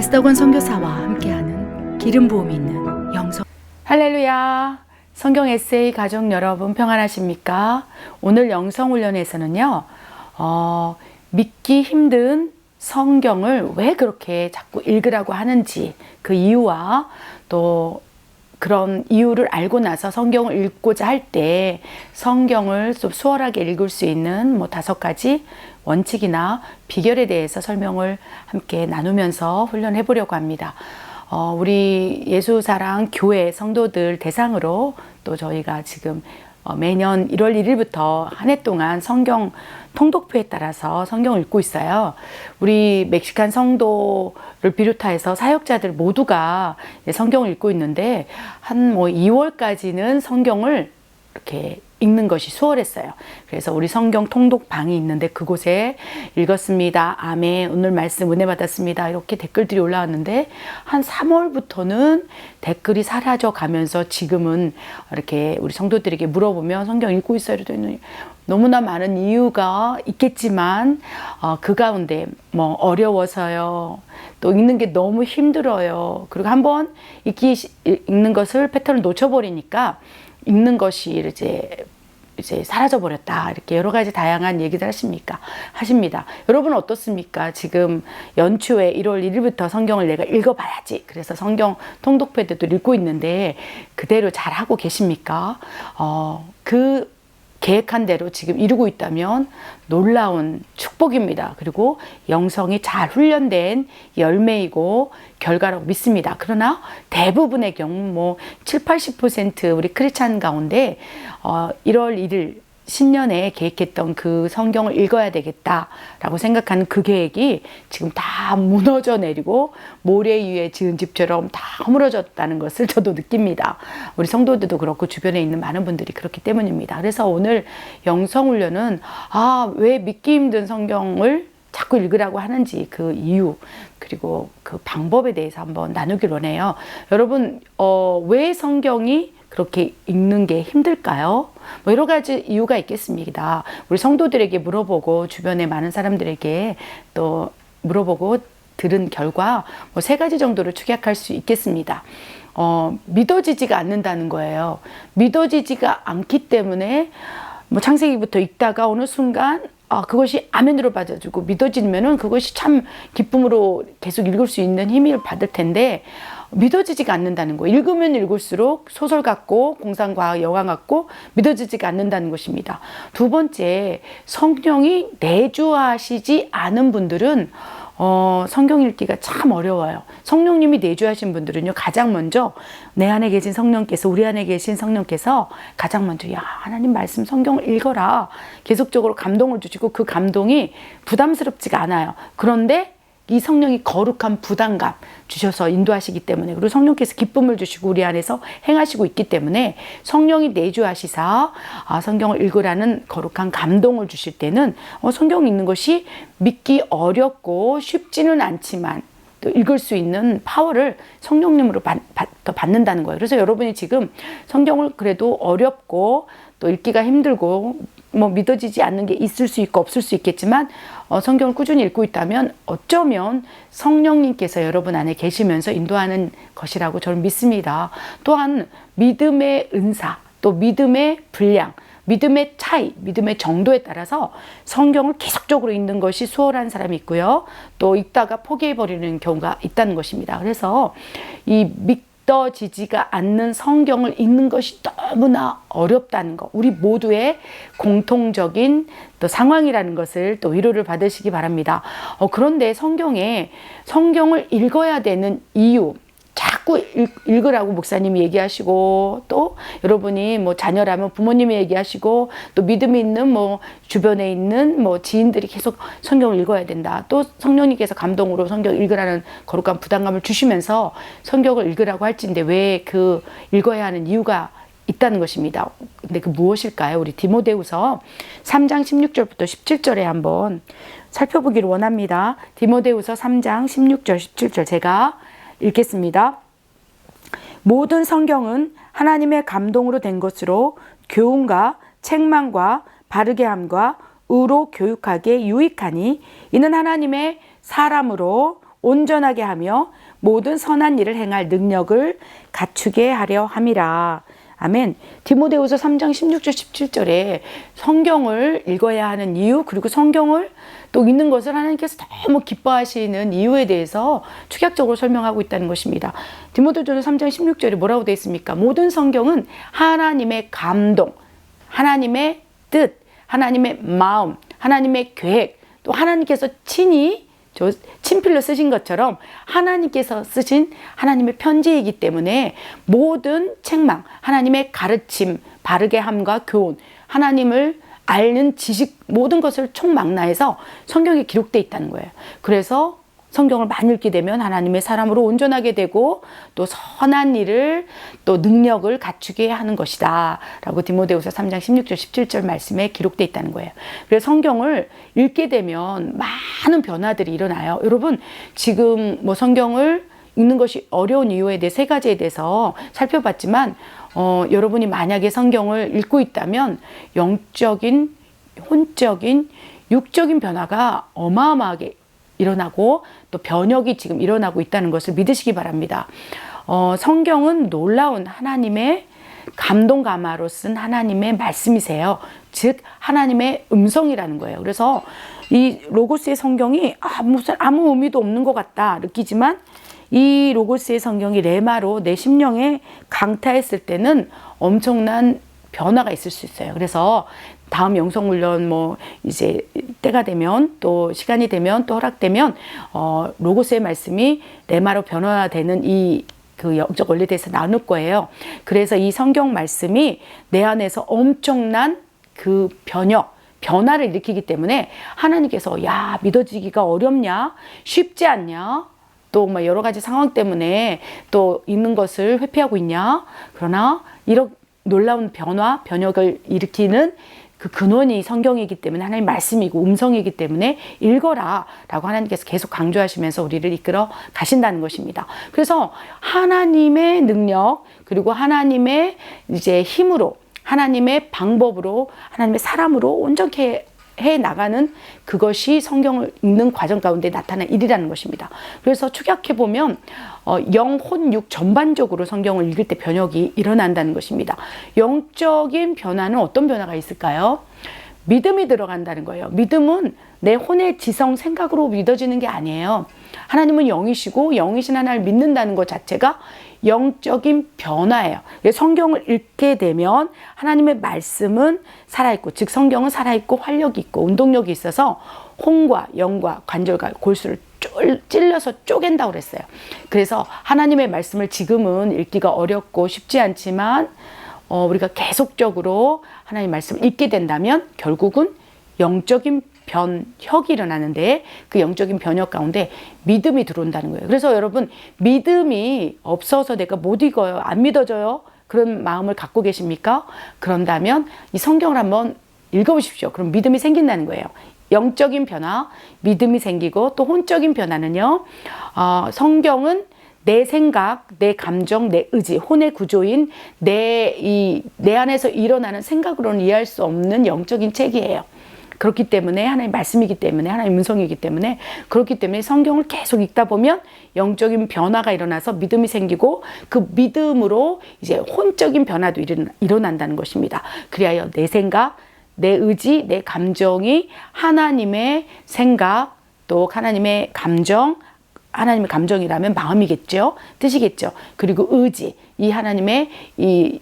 에스더건 선교사와 함께하는 기름 부음이 있는 영성. 할렐루야. 성경 에세이 가족 여러분 평안하십니까? 오늘 영성 훈련에서는요, 믿기 힘든 성경을 왜 그렇게 자꾸 읽으라고 하는지 그 이유와 또 그런 이유를 알고 나서 성경을 읽고자 할 때 성경을 좀 수월하게 읽을 수 있는 5가지 원칙이나 비결에 대해서 설명을 함께 나누면서 훈련해 보려고 합니다. 우리 예수사랑 교회 성도들 대상으로 또 저희가 지금 매년 1월 1일부터 한 해 동안 성경 통독표에 따라서 성경을 읽고 있어요. 우리 멕시칸 성도를 비롯해서 사역자들 모두가 성경을 읽고 있는데 한 2월까지는 성경을 이렇게 읽는 것이 수월했어요. 그래서 우리 성경 통독방이 있는데 그곳에 읽었습니다. 아멘. 오늘 말씀 은혜 받았습니다. 이렇게 댓글들이 올라왔는데 한 3월부터는 댓글이 사라져 가면서 지금은 이렇게 우리 성도들에게 물어보면 성경 읽고 있어요. 이러더니 너무나 많은 이유가 있겠지만 그 가운데 어려워서요. 또 읽는 게 너무 힘들어요. 그리고 한번 읽는 것을 패턴을 놓쳐버리니까 읽는 것이 이제 사라져 버렸다. 이렇게 여러 가지 다양한 얘기들 하십니다. 여러분 어떻습니까? 지금 연초에 1월 1일부터 성경을 내가 읽어봐야지. 그래서 성경 통독패드도 읽고 있는데 그대로 잘 하고 계십니까? 그 계획한 대로 지금 이루고 있다면 놀라운 축복입니다. 그리고 영성이 잘 훈련된 열매이고 결과라고 믿습니다. 그러나 대부분의 경우 7, 80% 우리 크리스찬 가운데 1월 1일 신년에 계획했던 그 성경을 읽어야 되겠다라고 생각하는 그 계획이 지금 다 무너져 내리고 모래 위에 지은 집처럼 다 허물어졌다는 것을 저도 느낍니다. 우리 성도들도 그렇고 주변에 있는 많은 분들이 그렇기 때문입니다. 그래서 오늘 영성훈련은 왜 믿기 힘든 성경을 자꾸 읽으라고 하는지 그 이유 그리고 그 방법에 대해서 한번 나누길 원해요. 여러분 왜 성경이 그렇게 읽는 게 힘들까요? 여러 가지 이유가 있겠습니다. 우리 성도들에게 물어보고 주변에 많은 사람들에게 또 물어보고 들은 결과 3가지 정도를 축약할 수 있겠습니다. 믿어지지가 않는다는 거예요. 믿어지지가 않기 때문에 창세기부터 읽다가 어느 순간 그것이 아멘으로 받아주고 믿어지면은 그것이 참 기쁨으로 계속 읽을 수 있는 힘을 받을 텐데 믿어지지가 않는다는 거예요. 읽으면 읽을수록 소설 같고 공상과학 여관 같고 믿어지지가 않는다는 것입니다. 2번째, 성령이 내주하시지 않은 분들은 성경 읽기가 참 어려워요. 성령님이 내주하신 분들은요, 가장 먼저 내 안에 계신 성령께서, 우리 안에 계신 성령께서 가장 먼저 하나님 말씀 성경을 읽어라 계속적으로 감동을 주시고 그 감동이 부담스럽지가 않아요. 그런데 이 성령이 거룩한 부담감 주셔서 인도하시기 때문에, 그리고 성령께서 기쁨을 주시고 우리 안에서 행하시고 있기 때문에 성령이 내주하시사 성경을 읽으라는 거룩한 감동을 주실 때는 성경 읽는 것이 믿기 어렵고 쉽지는 않지만 또 읽을 수 있는 파워를 성령님으로 받는다는 거예요. 그래서 여러분이 지금 성경을 그래도 어렵고 또 읽기가 힘들고 믿어지지 않는 게 있을 수 있고 없을 수 있겠지만 성경을 꾸준히 읽고 있다면 어쩌면 성령님께서 여러분 안에 계시면서 인도하는 것이라고 저는 믿습니다. 또한 믿음의 은사, 또 믿음의 분량, 믿음의 차이, 믿음의 정도에 따라서 성경을 계속적으로 읽는 것이 수월한 사람이 있고요. 또 읽다가 포기해버리는 경우가 있다는 것입니다. 그래서 이 믿어지지가 않는 성경을 읽는 것이 너무나 어렵다는 것, 우리 모두의 공통적인 또 상황이라는 것을 또 위로를 받으시기 바랍니다. 그런데 성경을 읽어야 되는 이유, 자꾸 읽으라고 목사님이 얘기하시고, 또 여러분이 자녀라면 부모님이 얘기하시고, 또 믿음이 있는 주변에 있는 지인들이 계속 성경을 읽어야 된다. 또 성령님께서 감동으로 성경 읽으라는 거룩한 부담감을 주시면서 성경을 읽으라고 할진데 왜 그 읽어야 하는 이유가 있다는 것입니다. 근데 그 무엇일까요? 우리 디모데후서 3장 16절부터 17절에 한번 살펴보기를 원합니다. 디모데후서 3장 16절 17절 제가 읽겠습니다. 모든 성경은 하나님의 감동으로 된 것으로 교훈과 책망과 바르게 함과 의로 교육하기에 유익하니 이는 하나님의 사람으로 온전하게 하며 모든 선한 일을 행할 능력을 갖추게 하려 함이라. 아멘. 디모데후서 3장 16절 17절에 성경을 읽어야 하는 이유, 그리고 성경을 또 읽는 것을 하나님께서 너무 기뻐하시는 이유에 대해서 축약적으로 설명하고 있다는 것입니다. 디모데후서 3장 16절에 뭐라고 되어 있습니까? 모든 성경은 하나님의 감동, 하나님의 뜻, 하나님의 마음, 하나님의 계획, 또 하나님께서 친히 친필로 쓰신 것처럼 하나님께서 쓰신 하나님의 편지이기 때문에 모든 책망, 하나님의 가르침, 바르게 함과 교훈, 하나님을 아는 지식, 모든 것을 총망라해서 성경에 기록되어 있다는 거예요. 그래서 성경을 많이 읽게 되면 하나님의 사람으로 온전하게 되고 또 선한 일을 또 능력을 갖추게 하는 것이다 라고 디모데후서 3장 16절 17절 말씀에 기록되어 있다는 거예요. 그래서 성경을 읽게 되면 많은 변화들이 일어나요. 여러분, 지금 뭐 성경을 읽는 것이 어려운 이유에 대해 세 가지에 대해서 살펴봤지만 여러분이 만약에 성경을 읽고 있다면 영적인, 혼적인, 육적인 변화가 어마어마하게 일어나고 또 변혁이 지금 일어나고 있다는 것을 믿으시기 바랍니다. 성경은 놀라운 하나님의 감동 가마로 쓴 하나님의 말씀이세요. 즉 하나님의 음성이라는 거예요. 그래서 이 로고스의 성경이 무슨 아무 의미도 없는 것 같다 느끼지만 이 로고스의 성경이 레마로 내 심령에 강타했을 때는 엄청난 변화가 있을 수 있어요. 그래서 다음 영성훈련 이제 때가 되면 또 시간이 되면 또 허락되면 로고스의 말씀이 레마로 변화되는 그 영적 원리에 대해서 나눌 거예요. 그래서 이 성경 말씀이 내 안에서 엄청난 그 변화를 일으키기 때문에 하나님께서 야, 믿어지기가 어렵냐? 쉽지 않냐? 또 여러 가지 상황 때문에 또 있는 것을 회피하고 있냐? 그러나 이런 놀라운 변혁을 일으키는 그 근원이 성경이기 때문에 하나님 말씀이고 음성이기 때문에 읽어라 라고 하나님께서 계속 강조하시면서 우리를 이끌어 가신다는 것입니다. 그래서 하나님의 능력, 그리고 하나님의 이제 힘으로, 하나님의 방법으로, 하나님의 사람으로 온전케 해 나가는 그것이 성경을 읽는 과정 가운데 나타난 일이라는 것입니다. 그래서 축약해 보면 영, 혼, 육 전반적으로 성경을 읽을 때 변혁이 일어난다는 것입니다. 영적인 변화는 어떤 변화가 있을까요? 믿음이 들어간다는 거예요. 믿음은 내 혼의 지성, 생각으로 믿어지는 게 아니에요. 하나님은 영이시고 영이신 하나님을 믿는다는 것 자체가 영적인 변화예요. 성경을 읽게 되면 하나님의 말씀은 살아있고, 즉 성경은 살아있고 활력이 있고 운동력이 있어서 혼과 영과 관절과 골수를 찔러서 쪼갠다고 그랬어요. 그래서 하나님의 말씀을 지금은 읽기가 어렵고 쉽지 않지만 우리가 계속적으로 하나님의 말씀을 읽게 된다면 결국은 영적인 변혁이 일어나는데 그 영적인 변혁 가운데 믿음이 들어온다는 거예요. 그래서 여러분, 믿음이 없어서 내가 못 읽어요, 안 믿어져요, 그런 마음을 갖고 계십니까? 그런다면 이 성경을 한번 읽어보십시오. 그럼 믿음이 생긴다는 거예요. 영적인 변화, 믿음이 생기고, 또 혼적인 변화는요, 성경은 내 생각, 내 감정, 내 의지, 혼의 구조인 내 안에서 일어나는 생각으로는 이해할 수 없는 영적인 책이에요. 그렇기 때문에 하나님 말씀이기 때문에, 하나님 음성이기 때문에, 그렇기 때문에 성경을 계속 읽다 보면 영적인 변화가 일어나서 믿음이 생기고, 그 믿음으로 이제 혼적인 변화도 일어난다는 것입니다. 그리하여 내 생각, 내 의지, 내 감정이 하나님의 생각, 또 하나님의 감정, 하나님의 감정이라면 마음이겠죠, 뜻이겠죠. 그리고 의지, 이 하나님의 이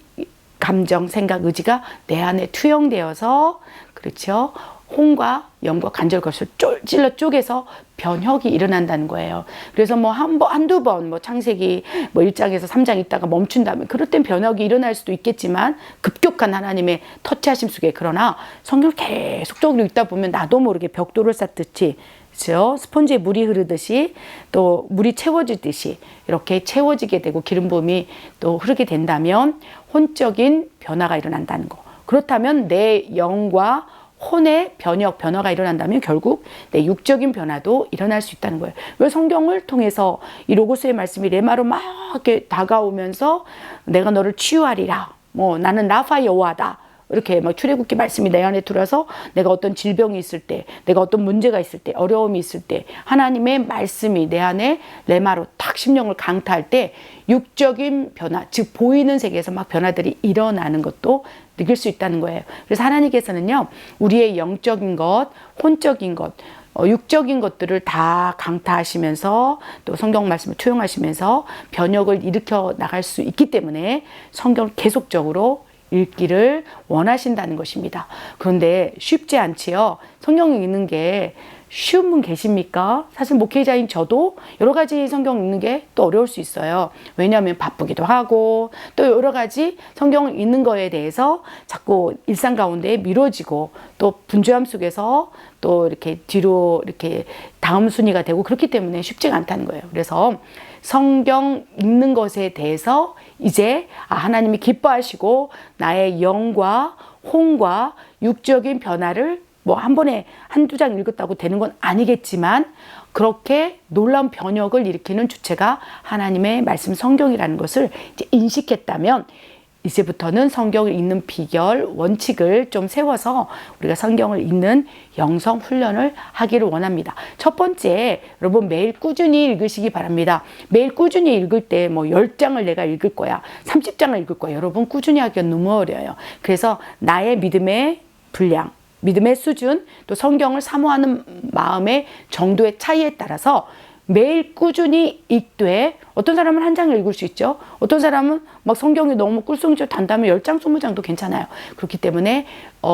감정, 생각, 의지가 내 안에 투영되어서, 그렇죠, 혼과 영과 관절 것을 찔러 쪼개서 변혁이 일어난다는 거예요. 그래서 한두 번 창세기 1장에서 3장 있다가 멈춘다면 그럴 땐 변혁이 일어날 수도 있겠지만, 급격한 하나님의 터치하심 속에, 그러나 성경을 계속적으로 읽다 보면 나도 모르게 벽돌을 쌓듯이, 그렇죠, 스펀지에 물이 흐르듯이, 또 물이 채워지듯이 이렇게 채워지게 되고 기름 부음이 또 흐르게 된다면 혼적인 변화가 일어난다는 거. 그렇다면 내 영과 혼의 변화가 일어난다면 결국 내 육적인 변화도 일어날 수 있다는 거예요. 왜 성경을 통해서 이 로고스의 말씀이 레마로 막 이렇게 다가오면서 내가 너를 치유하리라, 나는 라파 여호와다, 이렇게 막 출애굽기 말씀이 내 안에 들어서 내가 어떤 질병이 있을 때, 내가 어떤 문제가 있을 때, 어려움이 있을 때 하나님의 말씀이 내 안에 레마로 탁 심령을 강타할 때 육적인 변화, 즉 보이는 세계에서 막 변화들이 일어나는 것도 느낄 수 있다는 거예요. 그래서 하나님께서는요, 우리의 영적인 것, 혼적인 것, 육적인 것들을 다 강타하시면서 또 성경 말씀을 투영하시면서 변혁을 일으켜 나갈 수 있기 때문에 성경을 계속적으로 읽기를 원하신다는 것입니다. 그런데 쉽지 않지요. 성경 읽는 게 쉬운 분 계십니까? 사실 목회자인 저도 여러 가지 성경 읽는 게 또 어려울 수 있어요. 왜냐하면 바쁘기도 하고 또 여러 가지 성경을 읽는 거에 대해서 자꾸 일상 가운데 미뤄지고 또 분주함 속에서 또 이렇게 뒤로 이렇게 다음 순위가 되고 그렇기 때문에 쉽지가 않다는 거예요. 그래서 성경 읽는 것에 대해서 이제 하나님이 기뻐하시고 나의 영과 혼과 육적인 변화를 뭐 한 번에 한두 장 읽었다고 되는 건 아니겠지만 그렇게 놀라운 변혁을 일으키는 주체가 하나님의 말씀 성경이라는 것을 이제 인식했다면 이제부터는 성경을 읽는 비결, 원칙을 좀 세워서 우리가 성경을 읽는 영성 훈련을 하기를 원합니다. 첫 번째, 여러분 매일 꾸준히 읽으시기 바랍니다. 매일 꾸준히 읽을 때 뭐 10장을 내가 읽을 거야, 30장을 읽을 거야. 여러분 꾸준히 하기가 너무 어려워요. 그래서 나의 믿음의 분량, 믿음의 수준, 또 성경을 사모하는 마음의 정도의 차이에 따라서 매일 꾸준히 읽되 어떤 사람은 한 장을 읽을 수 있죠. 어떤 사람은 막 성경이 너무 꿀송이처럼 단다면 10장, 20장도 괜찮아요. 그렇기 때문에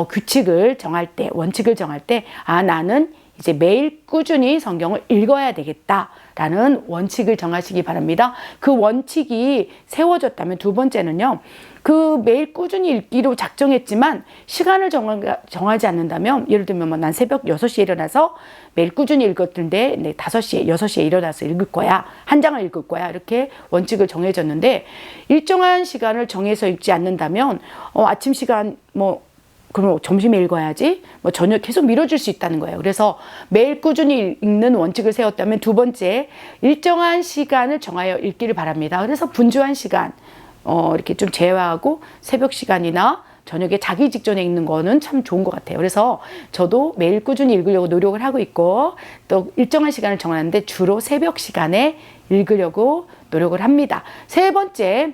규칙을 정할 때, 원칙을 정할 때 나는 이제 매일 꾸준히 성경을 읽어야 되겠다라는 원칙을 정하시기 바랍니다. 그 원칙이 세워졌다면 두 번째는요. 그 매일 꾸준히 읽기로 작정했지만 시간을 정하지 않는다면 예를 들면 난 새벽 6시에 일어나서 매일 꾸준히 읽었는데 5시에 6시에 일어나서 읽을 거야. 한 장을 읽을 거야. 이렇게 원칙을 정해졌는데 일정한 시간을 정해서 읽지 않는다면 아침 시간 그럼 점심에 읽어야지 저녁 계속 미뤄질 수 있다는 거예요. 그래서 매일 꾸준히 읽는 원칙을 세웠다면 두 번째, 일정한 시간을 정하여 읽기를 바랍니다. 그래서 분주한 시간 이렇게 좀 제외하고 새벽 시간이나 저녁에 자기 직전에 읽는 거는 참 좋은 것 같아요. 그래서 저도 매일 꾸준히 읽으려고 노력을 하고 있고 또 일정한 시간을 정하는데 주로 새벽 시간에 읽으려고 노력을 합니다. 세 번째,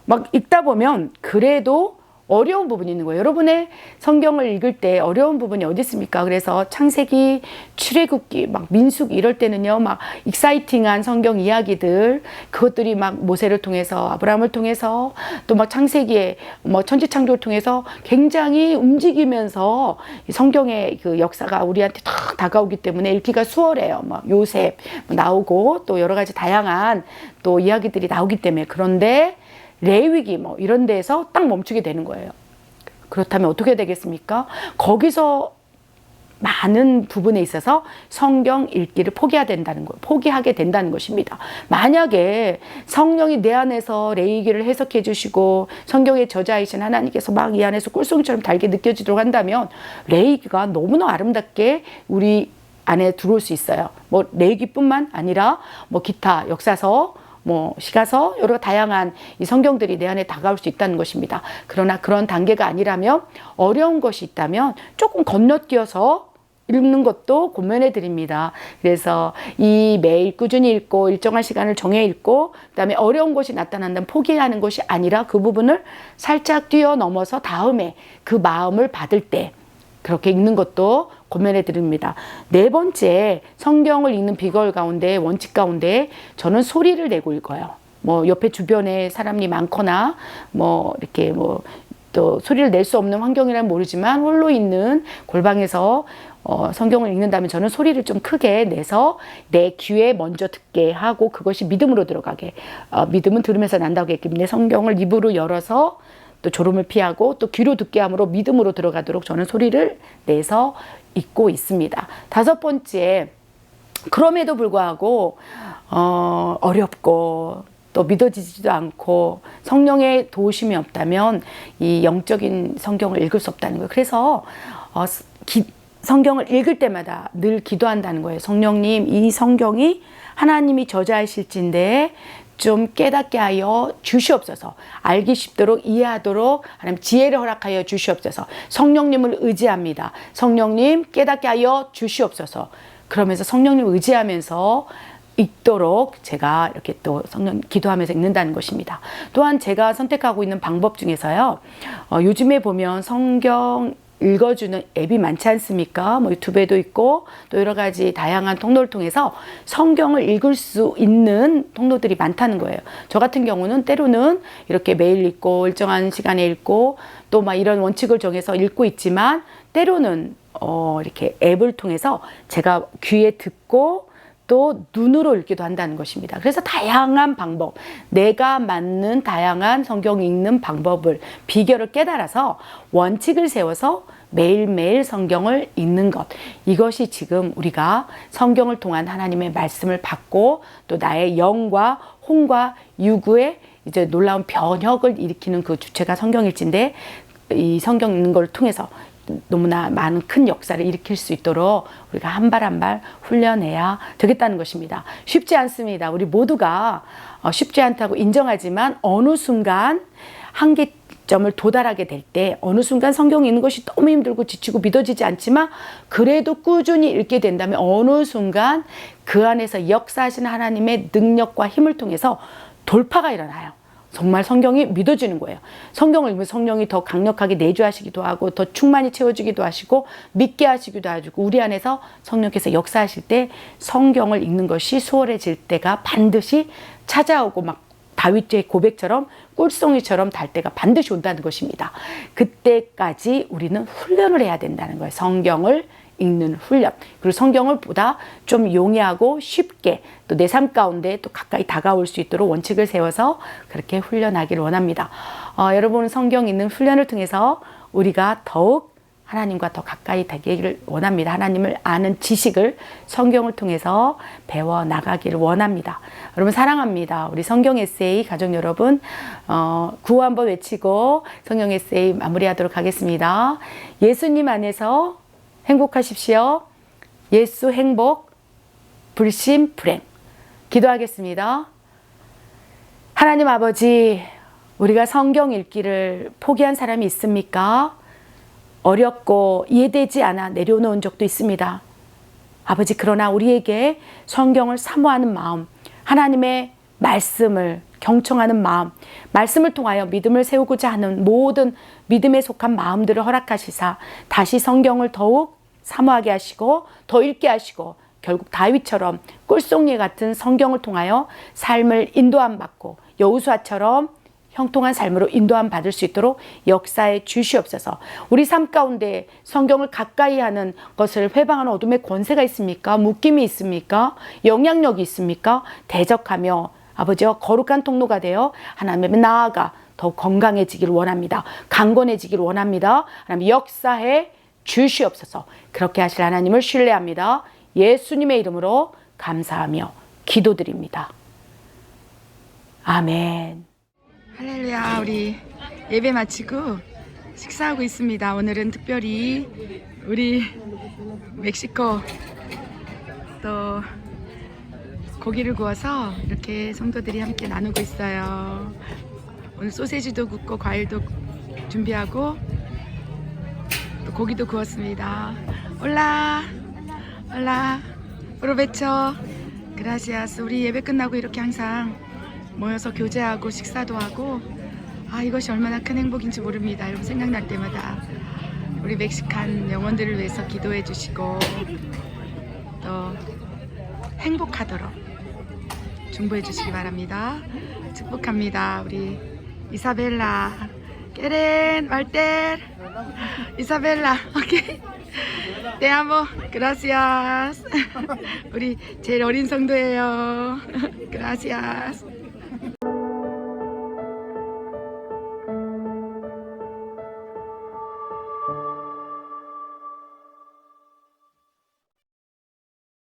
막 읽다 보면 그래도 어려운 부분이 있는 거예요. 여러분의 성경을 읽을 때 어려운 부분이 어디 있습니까? 그래서 창세기, 출애굽기, 막 민수기 이럴 때는요, 막 익사이팅한 성경 이야기들, 그것들이 막 모세를 통해서, 아브라함을 통해서, 또 막 창세기에 천지창조를 통해서 굉장히 움직이면서 성경의 그 역사가 우리한테 탁 다가오기 때문에 읽기가 수월해요. 막 요셉 나오고 또 여러 가지 다양한 또 이야기들이 나오기 때문에. 그런데 레위기 이런 데에서 딱 멈추게 되는 거예요. 그렇다면 어떻게 되겠습니까? 거기서 많은 부분에 있어서 성경 읽기를 포기하게 된다는 것입니다. 만약에 성령이 내 안에서 레위기를 해석해 주시고 성경의 저자이신 하나님께서 막 이 안에서 꿀송이처럼 달게 느껴지도록 한다면 레위기가 너무나 아름답게 우리 안에 들어올 수 있어요. 레위기뿐만 아니라 기타 역사서, 시가서, 여러 다양한 이 성경들이 내 안에 다가올 수 있다는 것입니다. 그러나 그런 단계가 아니라면, 어려운 것이 있다면 조금 건너뛰어서 읽는 것도 권면해 드립니다. 그래서 이 매일 꾸준히 읽고 일정한 시간을 정해 읽고 그다음에 어려운 것이 나타난다면 포기하는 것이 아니라 그 부분을 살짝 뛰어넘어서 다음에 그 마음을 받을 때 그렇게 읽는 것도 권면해 드립니다. 네 번째, 성경을 읽는 비결 가운데, 원칙 가운데 저는 소리를 내고 읽어요. 옆에 주변에 사람이 많거나 이렇게 또 소리를 낼 수 없는 환경이라면 모르지만 홀로 있는 골방에서 성경을 읽는다면 저는 소리를 좀 크게 내서 내 귀에 먼저 듣게 하고 그것이 믿음으로 들어가게, 믿음은 들으면서 난다고 했기 때문에 성경을 입으로 열어서 또 졸음을 피하고 또 귀로 듣게 함으로 믿음으로 들어가도록 저는 소리를 내서 읽고 있습니다. 다섯 번째, 그럼에도 불구하고 어렵고 또 믿어지지도 않고 성령의 도우심이 없다면 이 영적인 성경을 읽을 수 없다는 거예요. 그래서 성경을 읽을 때마다 늘 기도한다는 거예요. 성령님, 이 성경이 하나님이 저자이실진데 좀 깨닫게 하여 주시옵소서. 알기 쉽도록 이해하도록 하나님 지혜를 허락하여 주시옵소서. 성령님을 의지합니다. 성령님 깨닫게 하여 주시옵소서. 그러면서 성령님 의지하면서 읽도록 제가 이렇게 또 성령 기도하면서 읽는다는 것입니다. 또한 제가 선택하고 있는 방법 중에서요. 요즘에 보면 성경 읽어주는 앱이 많지 않습니까? 뭐 유튜브에도 있고 또 여러 가지 다양한 통로를 통해서 성경을 읽을 수 있는 통로들이 많다는 거예요. 저 같은 경우는 때로는 이렇게 매일 읽고 일정한 시간에 읽고 또 막 이런 원칙을 정해서 읽고 있지만 때로는 이렇게 앱을 통해서 제가 귀에 듣고 또 눈으로 읽기도 한다는 것입니다. 그래서 다양한 방법, 내가 맞는 다양한 성경 읽는 방법을, 비결을 깨달아서 원칙을 세워서 매일매일 성경을 읽는 것. 이것이 지금 우리가 성경을 통한 하나님의 말씀을 받고 또 나의 영과 혼과 유구의 이제 놀라운 변혁을 일으키는 그 주체가 성경일지인데 이 성경 읽는 걸 통해서 너무나 많은 큰 역사를 일으킬 수 있도록 우리가 한 발 한 발 훈련해야 되겠다는 것입니다. 쉽지 않습니다. 우리 모두가 쉽지 않다고 인정하지만 어느 순간 한계점을 도달하게 될 때 어느 순간 성경 읽는 것이 너무 힘들고 지치고 믿어지지 않지만 그래도 꾸준히 읽게 된다면 어느 순간 그 안에서 역사하시는 하나님의 능력과 힘을 통해서 돌파가 일어나요. 정말 성경이 믿어지는 거예요. 성경을 읽으면 성령이 더 강력하게 내주하시기도 하고 더 충만히 채워주기도 하시고 믿게 하시기도 하시고 우리 안에서 성령께서 역사하실 때 성경을 읽는 것이 수월해질 때가 반드시 찾아오고 막 다윗의 고백처럼 꿀송이처럼 달 때가 반드시 온다는 것입니다. 그때까지 우리는 훈련을 해야 된다는 거예요. 성경을 읽는 훈련. 그리고 성경을 보다 좀 용이하고 쉽게 또 내 삶 가운데 또 가까이 다가올 수 있도록 원칙을 세워서 그렇게 훈련하기를 원합니다. 여러분 성경 읽는 훈련을 통해서 우리가 더욱 하나님과 더 가까이 되기를 원합니다. 하나님을 아는 지식을 성경을 통해서 배워 나가기를 원합니다. 여러분 사랑합니다. 우리 성경 에세이 가족 여러분 구호 한번 외치고 성경 에세이 마무리하도록 하겠습니다. 예수님 안에서 행복하십시오. 예수 행복, 불심 불행. 기도하겠습니다. 하나님 아버지, 우리가 성경 읽기를 포기한 사람이 있습니까? 어렵고 이해되지 않아 내려놓은 적도 있습니다. 아버지, 그러나 우리에게 성경을 사모하는 마음, 하나님의 말씀을 경청하는 마음, 말씀을 통하여 믿음을 세우고자 하는 모든 믿음에 속한 마음들을 허락하시사 다시 성경을 더욱 사모하게 하시고 더 읽게 하시고 결국 다윗처럼 꿀송이 같은 성경을 통하여 삶을 인도함 받고 여호수아처럼 형통한 삶으로 인도함 받을 수 있도록 역사에 주시옵소서. 우리 삶 가운데 성경을 가까이 하는 것을 회방하는 어둠의 권세가 있습니까? 묶임이 있습니까? 영향력이 있습니까? 대적하며 아버지와 거룩한 통로가 되어 하나님의 나아가 더 건강해지기를 원합니다. 강건해지기를 원합니다. 하나님 역사해 주시옵소서. 그렇게 하실 하나님을 신뢰합니다. 예수님의 이름으로 감사하며 기도드립니다. 아멘. 할렐루야. 우리 예배 마치고 식사하고 있습니다. 오늘은 특별히 우리 멕시코 또 고기를 구워서 이렇게 성도들이 함께 나누고 있어요. 오늘 소세지도 굽고 과일도 준비하고 또 고기도 구웠습니다. 올라 올라 프로베처 그라시아스. 우리 예배 끝나고 이렇게 항상 모여서 교제하고 식사도 하고 이것이 얼마나 큰 행복인지 모릅니다. 여러분 생각날 때마다 우리 멕시칸 영혼들을 위해서 기도해 주시고 또 행복하도록 중보해 주시기 바랍니다. 축복합니다. 우리 이사벨라 깨렌 말텔 이사벨라 오케이 Te amo. Gracias. 우리 제일 어린 성도예요. Gracias.